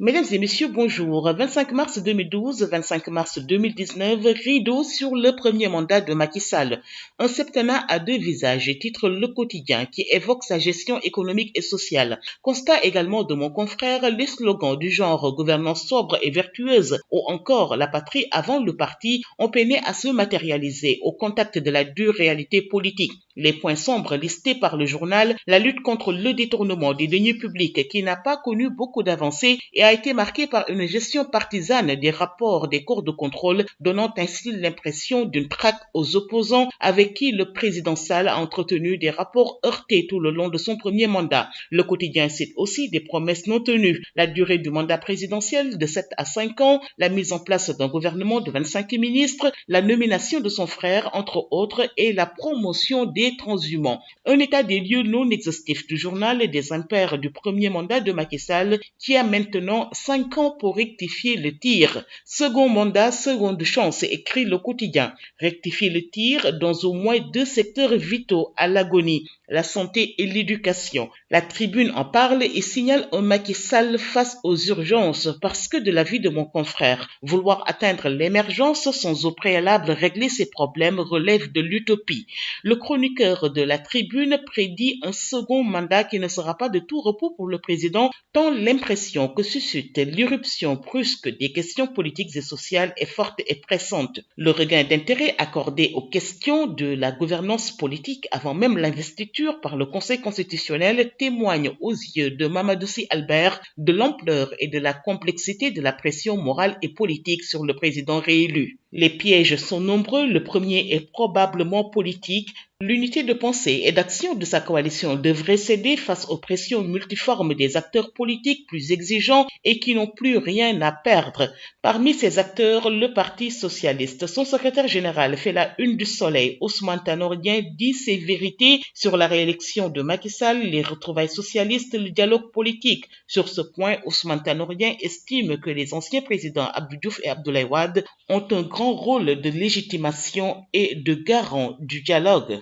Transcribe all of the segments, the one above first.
Mesdames et messieurs, bonjour. 25 mars 2012, 25 mars 2019, rideau sur le premier mandat de Macky Sall. Un septennat à deux visages, titre Le Quotidien, qui évoque sa gestion économique et sociale. Constat également de mon confrère, les slogans du genre gouvernance sobre et vertueuse ou encore la patrie avant le parti ont peiné à se matérialiser au contact de la dure réalité politique. Les points sombres listés par le journal, la lutte contre le détournement des deniers publics qui n'a pas connu beaucoup d'avancées et a été marquée par une gestion partisane des rapports des cours de contrôle, donnant ainsi l'impression d'une traque aux opposants avec qui le président Sall a entretenu des rapports heurtés tout le long de son premier mandat. Le quotidien cite aussi des promesses non tenues, la durée du mandat présidentiel de 7 à 5 ans, la mise en place d'un gouvernement de 25 ministres, la nomination de son frère, entre autres, et la promotion des transhumants. Un état des lieux non exhaustif du journal des impairs du premier mandat de Macky Sall qui a maintenant 5 ans pour rectifier le tir. Second mandat, seconde chance, écrit le quotidien. Rectifier le tir dans au moins deux secteurs vitaux à l'agonie, la santé et l'éducation. La Tribune en parle et signale un Macky Sall face aux urgences parce que de l'avis de mon confrère, vouloir atteindre l'émergence sans au préalable régler ses problèmes relève de l'utopie. Le chroniqueur de la Tribune prédit un second mandat qui ne sera pas de tout repos pour le président, tant l'impression que suscite l'irruption brusque des questions politiques et sociales est forte et pressante. Le regain d'intérêt accordé aux questions de la gouvernance politique avant même l'investiture par le Conseil constitutionnel témoigne aux yeux de Mamadou Sy Albert de l'ampleur et de la complexité de la pression morale et politique sur le président réélu. Les pièges sont nombreux, le premier est probablement politique. L'unité de pensée et d'action de sa coalition devrait céder face aux pressions multiformes des acteurs politiques plus exigeants et qui n'ont plus rien à perdre. Parmi ces acteurs, le Parti socialiste. Son secrétaire général fait la une du Soleil. Ousmane Tanor Dieng dit ses vérités sur la réélection de Macky Sall, les retrouvailles socialistes, le dialogue politique. Sur ce point, Ousmane Tanor Dieng estime que les anciens présidents Abdou Diouf et Abdoulaye Wade ont un grand rôle de légitimation et de garant du dialogue.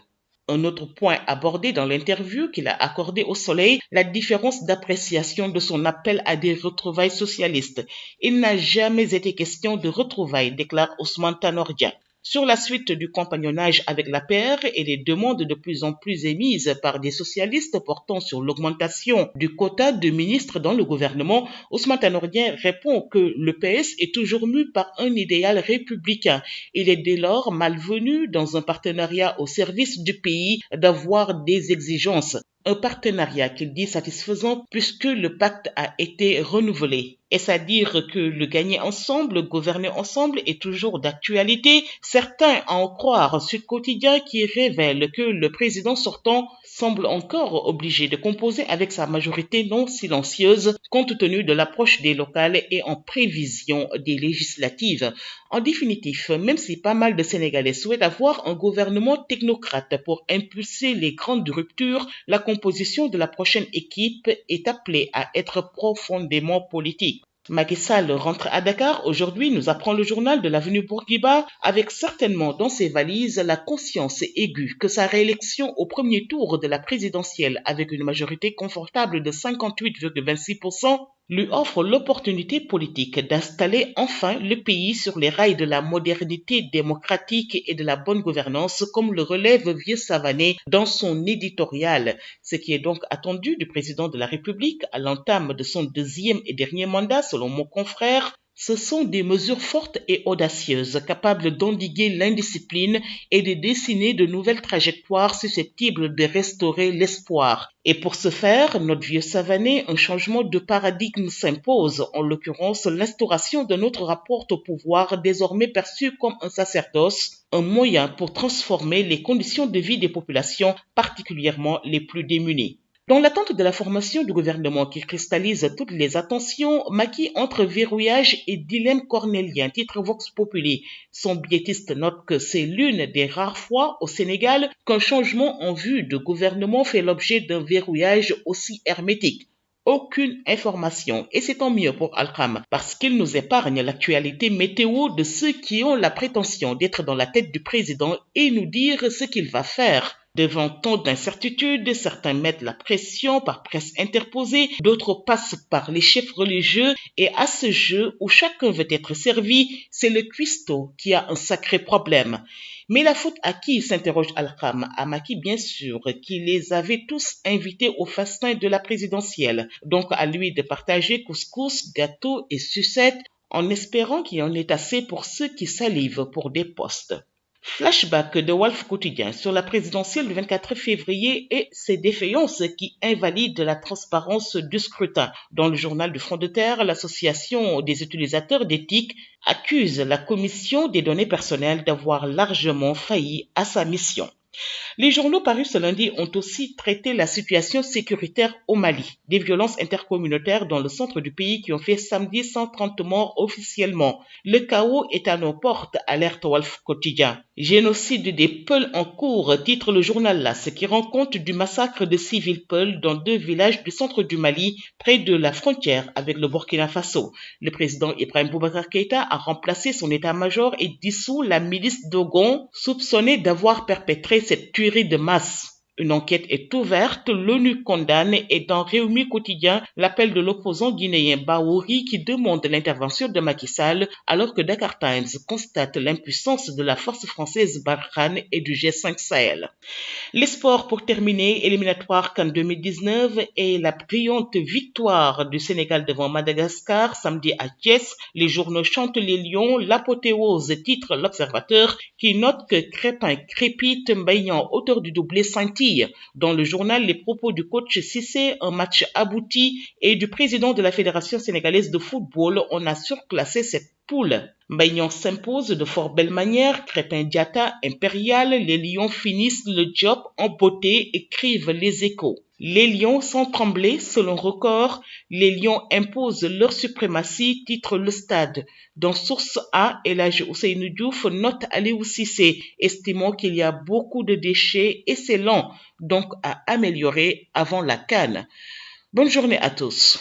Un autre point abordé dans l'interview qu'il a accordée au Soleil, la différence d'appréciation de son appel à des retrouvailles socialistes. Il n'a jamais été question de retrouvailles, déclare Ousmane Tanor Dieng. Sur la suite du compagnonnage avec l'APR et les demandes de plus en plus émises par des socialistes portant sur l'augmentation du quota de ministres dans le gouvernement, Ousmane Tanor Dieng répond que le PS est toujours mu par un idéal républicain. Il est dès lors malvenu dans un partenariat au service du pays d'avoir des exigences. Un partenariat qu'il dit satisfaisant puisque le pacte a été renouvelé. Est-ce à dire que le gagner ensemble, gouverner ensemble est toujours d'actualité? Certains en croient Sud Quotidien qui révèle que le président sortant semble encore obligé de composer avec sa majorité non silencieuse compte tenu de l'approche des locales et en prévision des législatives. En définitive, même si pas mal de Sénégalais souhaitent avoir un gouvernement technocrate pour impulser les grandes ruptures, la composition de la prochaine équipe est appelée à être profondément politique. Macky Sall rentre à Dakar. Aujourd'hui, nous apprend le journal de l'avenue Bourguiba, avec certainement dans ses valises la conscience aiguë que sa réélection au premier tour de la présidentielle avec une majorité confortable de 58,26% lui offre l'opportunité politique d'installer enfin le pays sur les rails de la modernité démocratique et de la bonne gouvernance, comme le relève Vieux Savané dans son éditorial. Ce qui est donc attendu du président de la République à l'entame de son deuxième et dernier mandat, selon mon confrère, ce sont des mesures fortes et audacieuses, capables d'endiguer l'indiscipline et de dessiner de nouvelles trajectoires susceptibles de restaurer l'espoir. Et pour ce faire, notre vieux Savané, un changement de paradigme s'impose, en l'occurrence l'instauration d'un autre rapport au pouvoir désormais perçu comme un sacerdoce, un moyen pour transformer les conditions de vie des populations, particulièrement les plus démunies. Dans l'attente de la formation du gouvernement qui cristallise toutes les attentions, Macky entre verrouillage et dilemme cornélien, titre Vox Populi. Son biétiste note que c'est l'une des rares fois au Sénégal qu'un changement en vue de gouvernement fait l'objet d'un verrouillage aussi hermétique. Aucune information, et c'est tant mieux pour Alkham, parce qu'il nous épargne l'actualité météo de ceux qui ont la prétention d'être dans la tête du président et nous dire ce qu'il va faire. Devant tant d'incertitudes, certains mettent la pression par presse interposée, d'autres passent par les chefs religieux et à ce jeu où chacun veut être servi, c'est le cuistot qui a un sacré problème. Mais la faute à qui, s'interroge Al-Kham? À Macky bien sûr, qui les avait tous invités au festin de la présidentielle, donc à lui de partager couscous, gâteaux et sucettes en espérant qu'il y en ait assez pour ceux qui salivent pour des postes. Flashback de Wolf Quotidien sur la présidentielle du 24 février et ses défaillances qui invalident la transparence du scrutin. Dans le journal du Front de Terre, l'association des utilisateurs d'éthique accuse la commission des données personnelles d'avoir largement failli à sa mission. Les journaux parus ce lundi ont aussi traité la situation sécuritaire au Mali, des violences intercommunautaires dans le centre du pays qui ont fait samedi 130 morts officiellement. Le chaos est à nos portes, alerte Wolf Quotidien. Génocide des Peuls en cours, titre le journal LAS, qui rend compte du massacre de civils Peuls dans 2 villages du centre du Mali, près de la frontière avec le Burkina Faso. Le président Ibrahim Boubacar Keïta a remplacé son état-major et dissous la milice Dogon, soupçonnée d'avoir perpétré cette tuerie de masse. Une enquête est ouverte, l'ONU condamne et dans Réumi Quotidien, l'appel de l'opposant guinéen Bahouri qui demande l'intervention de Macky Sall alors que Dakar Times constate l'impuissance de la force française Barkhane et du G5 Sahel. Les sports pour terminer, éliminatoire CAN 2019 et la brillante victoire du Sénégal devant Madagascar samedi à Thiès. Les journaux chantent les lions, l'apothéose titre l'Observateur qui note que Crépin crépite, Mbaye, auteur du doublé scintille. Dans le journal, les propos du coach Cissé, un match abouti et du président de la Fédération sénégalaise de football, on a surclassé cette poule. Mbaye s'impose de fort belle manière, Crépin Diatta impérial, les Lions finissent le job en beauté, écrivent les Échos. Les Lions sans trembler, selon Record, les Lions imposent leur suprématie, titre le Stade. Dans Source A, Elhadji Ousseynou Diouf note Aliou Cissé, estimant qu'il y a beaucoup de déchets et c'est lent, donc à améliorer avant la CAN. Bonne journée à tous.